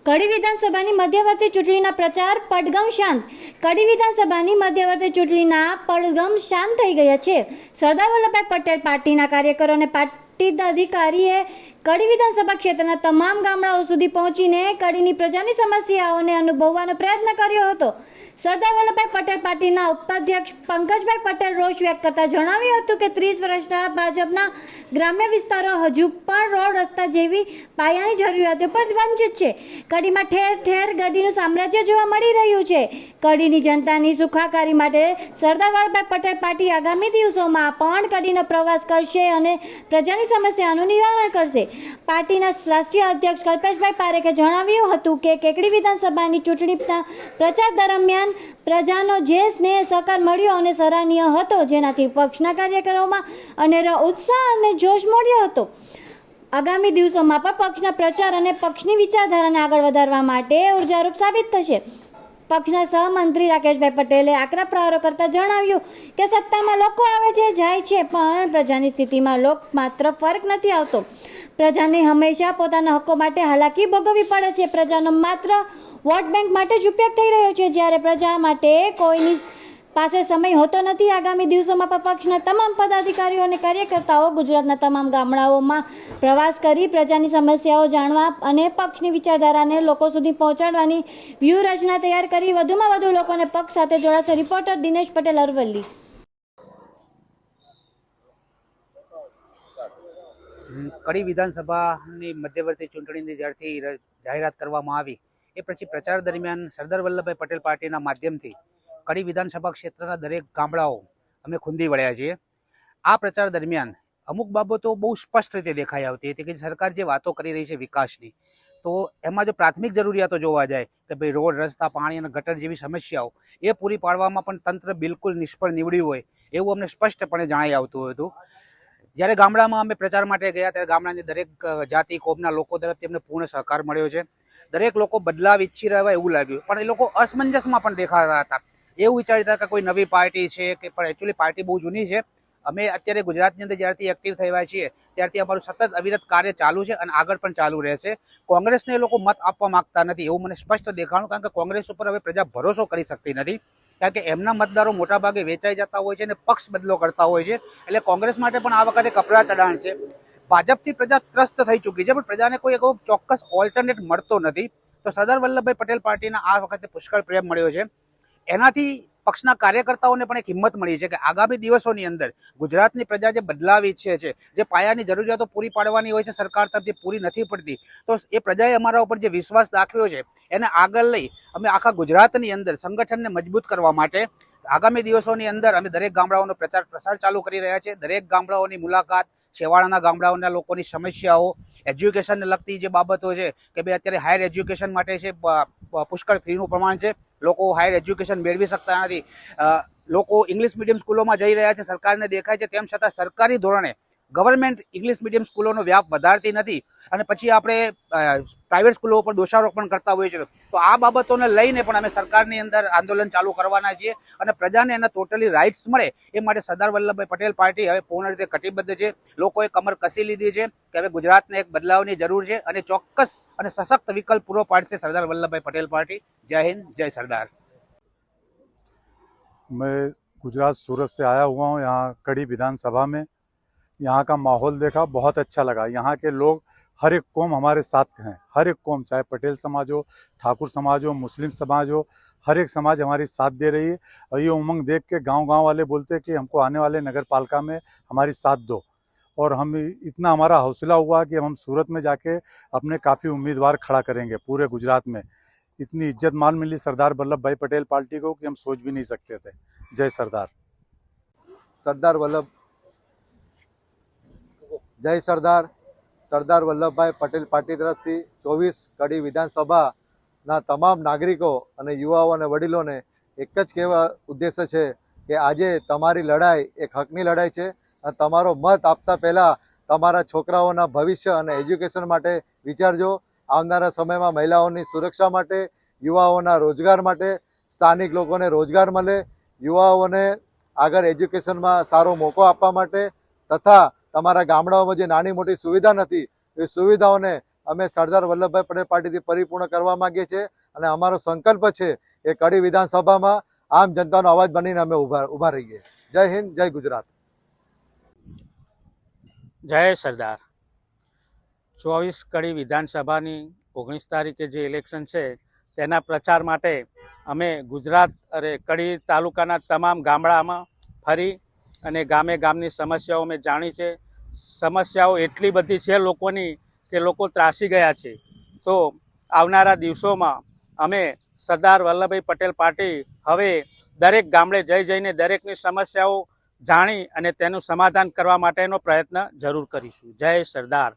કડી વિધાનસભાની મધ્યવર્તી ચૂંટણીના પ્રચાર પડઘમ શાંત. કડી વિધાનસભાની મધ્યવર્તી ચૂંટણીના પડઘમ શાંત થઈ ગયા છે. સરદાર વલ્લભભાઈ પટેલ પાર્ટીના કાર્યકરો અને પાર્ટી અધિકારીએ કડી વિધાનસભા ક્ષેત્રના તમામ ગામડાઓ સુધી પહોંચીને કડીની પ્રજાની સમસ્યાઓને અનુભવવાનો પ્રયત્ન કર્યો હતો. સરદાર વલ્લભભાઈ પટેલ પાર્ટીના ઉપાધ્યક્ષ પંકજભાઈ પટેલ રોષ વ્યક્ત કરતા જણાવ્યું હતું કે 30 વર્ષના ભાજપના ગ્રામ્ય વિસ્તારો હજુ પણ રોડ રસ્તા જેવી પાયાની જરૂરિયાતો પર વંચિત છે. કડીમાં ઠેર ઠેર ગડીનું સામ્રાજ્ય જોવા મળી રહ્યું છે. કડીની જનતાની સુખાકારી માટે સરદાર વલ્લભભાઈ પટેલ પાર્ટી આગામી દિવસોમાં પણ કડીનો પ્રવાસ કરશે અને પ્રજાની સમસ્યાનું નિવારણ કરશે. પાર્ટીના રાષ્ટ્રીય અધ્યક્ષ કલ્પેશભાઈ પારેખે જણાવ્યું હતું કે કેકડી વિધાનસભાની ચૂંટણીના પ્રચાર દરમિયાન પ્રજાનો જે સ્નેહ સહકાર મળ્યો અને સરાહનીય હતો, જેનાથી પક્ષના કાર્યકરોમાં અનેરો ઉત્સાહ અને જોશ મળ્યો હતો. આગામી દિવસોમાં પણ પક્ષના પ્રચાર અને પક્ષની વિચારધારાને આગળ વધારવા માટે ઉર્જારૂપ સાબિત થશે. પક્ષના સહમંત્રી રાકેશભાઈ પટેલે આકરા પ્રહારો કરતા જણાવ્યું કે સત્તામાં લોકો આવે છે, જાય છે, પણ પ્રજાની સ્થિતિમાં માત્ર ફરક નથી આવતો. પ્રજાને હંમેશા પોતાના હક્કો માટે હાલાકી ભોગવવી પડે છે. પ્રજાનો માત્ર વોટ બેંક માટે જ ઉપયોગ થઈ રહ્યો છે, જ્યારે પ્રજા માટે કોઈની પાસે સમય હોતો નથી. આગામી દિવસોમાં પણ પક્ષના તમામ પદાધિકારીઓ અને કાર્યકર્તાઓ ગુજરાતના તમામ ગામડાઓમાં પ્રવાસ કરી પ્રજાની સમસ્યાઓ જાણવા અને પક્ષની વિચારધારાને લોકો સુધી પહોંચાડવાની વ્યૂહરચના તૈયાર કરી વધુમાં વધુ લોકોને પક્ષ સાથે જોડાશે. રિપોર્ટર દિનેશ પટેલ, અરવલ્લી. કડી વિધાનસભાની મધ્યવર્તી ચૂંટણીની જ્યારથી જાહેરાત કરવામાં આવી એ પછી પ્રચાર દરમિયાન સરદાર વલ્લભભાઈ પટેલ પાર્ટીના માધ્યમથી કડી વિધાનસભા ક્ષેત્રના દરેક ગામડાઓ અમે ખૂંદી વળ્યા છીએ. આ પ્રચાર દરમિયાન અમુક બાબતો બહુ સ્પષ્ટ રીતે દેખાઈ આવતી હતી કે સરકાર જે વાતો કરી રહી છે વિકાસની, તો એમાં જો પ્રાથમિક જરૂરિયાતો જોવા જાય કે ભાઈ રોડ, રસ્તા, પાણી અને ગટર જેવી સમસ્યાઓ એ પૂરી પાડવામાં પણ તંત્ર બિલકુલ નિષ્ફળ નીવડ્યું હોય એવું અમને સ્પષ્ટપણે જણાઈ આવતું હતું. જ્યારે ગામડામાં અમે પ્રચાર માટે ગયા ત્યારે ગામડાની દરેક જાતિ કોમના લોકો તરફથી અમને પૂર્ણ સહકાર મળ્યો છે. દરેક લોકો બદલાવ ઈચ્છી રહ્યા એવું લાગ્યું, પણ એ લોકો અસમંજસમાં પણ દેખાતા હતા. એવું વિચારતા કે કોઈ નવી પાર્ટી છે કે પણ એકચ્યુઅલી પાર્ટી બહુ જૂની છે. અમે અત્યારે ગુજરાતની અંદર જ્યારથી એક્ટિવ થયા છીએ ત્યારથી અમારું સતત અવિરત કાર્ય ચાલુ છે અને આગળ પણ ચાલુ રહેશે. કોંગ્રેસને એ લોકો મત આપવા માંગતા નથી એવું મને સ્પષ્ટ દેખાણું, કારણ કે કોંગ્રેસ ઉપર હવે પ્રજા ભરોસો કરી શકતી નથી, કારણ કે એમના મતદારો મોટાભાગે વેચાઈ જતા હોય છે અને પક્ષ બદલો કરતા હોય છે. એટલે કોંગ્રેસ માટે પણ આ વખતે કપરા ચઢાણ છે. ભાજપથી પ્રજા ત્રસ્ત થઈ ચૂકી છે, પણ પ્રજાને કોઈ એવો ચોક્કસ ઓલ્ટરનેટ મળતો નથી. તો સરદાર વલ્લભભાઈ પટેલ પાર્ટીના આ વખતે પુષ્કળ પ્રેમ મળ્યો છે. એનાથી પક્ષના કાર્યકર્તાઓને પણ એક હિંમત મળી છે કે આગામી દિવસોની અંદર ગુજરાતની પ્રજા જે બદલાવ ઈચ્છે છે, જે પાયાની જરૂરિયાતો પૂરી પાડવાની હોય છે સરકાર તરફથી પૂરી નથી પડતી, તો એ પ્રજાએ અમારા ઉપર જે વિશ્વાસ દાખવ્યો છે એને આગળ લઈ અમે આખા ગુજરાતની અંદર સંગઠનને મજબૂત કરવા માટે આગામી દિવસોની અંદર અમે દરેક ગામડાઓનો પ્રચાર પ્રસાર ચાલુ કરી રહ્યા છીએ. દરેક ગામડાઓની મુલાકાત, છેવાડાના ગામડાઓના લોકોની સમસ્યાઓ, એજ્યુકેશનને લગતી જે બાબતો છે કે ભાઈ અત્યારે હાયર એજ્યુકેશન માટે છે પુષ્કળ ફીનું પ્રમાણ છે, લોકો હાયર એજ્યુકેશન મેળવી શકતા નથી, લોકો ઇંગ્લિશ મીડિયમ સ્કૂલોમાં જઈ રહ્યા છે, સરકારને દેખાય છે, તેમ છતાં સરકારી ધોરણે ગવર્મેન્ટ ઇંગ્લિશ મીડિયમ સ્કૂલોનો વ્યાપ વધારતી નથી અને પછી આપણે પ્રાઇવેટ સ્કૂલો ઉપર દોષારોપ પણ કરતા હોઈએ છીએ. તો આ બાબતોને લઈને પણ અમે સરકારની અંદર આંદોલન ચાલુ કરવાના છીએ અને પ્રજાને એના ટોટલી રાઇટ્સ મળે એ માટે સરદાર વલ્લભભાઈ પટેલ પાર્ટી હવે પૂર્ણ રીતે કટિબદ્ધ છે. લોકોએ કમર કસી લીધી છે કે હવે ગુજરાતને એક બદલાવની જરૂર છે અને ચોક્કસ અને સશક્ત વિકલ્પ પૂરો પાડશે સરદાર વલ્લભભાઈ પટેલ પાર્ટી. જય હિન્દ, જય સરદાર. मैं गुजरात सूरत से आया हुआ हूँ यहाँ कड़ी विधानसभा में. यहाँ का माहौल देखा, बहुत अच्छा लगा. यहाँ के लोग हर एक कौम हमारे साथ हैं, हर एक कौम, चाहे पटेल समाज हो, ठाकुर समाज हो, मुस्लिम समाज हो, हर एक समाज हमारी साथ दे रही है. और ये उमंग देख के गांव-गांव वाले बोलते हैं कि हमको आने वाले नगर पालिका में हमारी साथ दो. और हम इतना हमारा हौसला हुआ कि हम सूरत में जाके अपने काफ़ी उम्मीदवार खड़ा करेंगे पूरे गुजरात में. इतनी इज्जत मान मिली सरदार वल्लभ भाई पटेल पार्टी को कि हम सोच भी नहीं सकते थे. जय सरदार. सरदार वल्लभ जय सरदार. સરદાર વલ્લભભાઈ પટેલ પાર્ટી તરફથી 24 કડી વિધાનસભાના તમામ નાગરિકો અને યુવાઓ અને વડીલોને એક જ કહેવા ઉદ્દેશ્ય છે કે આજે તમારી લડાઈ એક હકની લડાઈ છે અને તમારો મત આપતા પહેલાં તમારા છોકરાઓના ભવિષ્ય અને એજ્યુકેશન માટે વિચારજો. આવનારા સમયમાં મહિલાઓની સુરક્ષા માટે, યુવાઓના રોજગાર માટે, સ્થાનિક લોકોને રોજગાર મળે, યુવાઓને આગળ એજ્યુકેશનમાં સારો મોકો આપવા માટે તથા તમારા ગામડાઓમાં જે નાની મોટી સુવિધા નથી એ સુવિધાઓને અમે સરદાર વલ્લભભાઈ પટેલ પાર્ટીથી પરિપૂર્ણ કરવા માંગીએ છીએ અને અમારો સંકલ્પ છે કે કડી વિધાનસભામાં આમ જનતાનો અવાજ બનીને અમે ઊભા રહીએ. જય હિન્દ, જય ગુજરાત. જય સરદાર. 24 કડી વિધાનસભાની 19 તારીખે જે ઇલેક્શન છે તેના પ્રચાર માટે અમે ગુજરાત કડી તાલુકાના તમામ ગામડામાં ફરી અને ગામની સમસ્યાઓ અમે જાણી છે. સમસ્યાઓ એટલી બધી છે લોકોની કે લોકો ત્રાસી ગયા છે. તો આવનારા દિવસોમાં અમે સરદાર વલ્લભભાઈ પટેલ પાર્ટી હવે દરેક ગામડે જઈને દરેકની સમસ્યાઓ જાણી અને તેનું સમાધાન કરવા માટેનો પ્રયત્ન જરૂર કરીશું. જય સરદાર.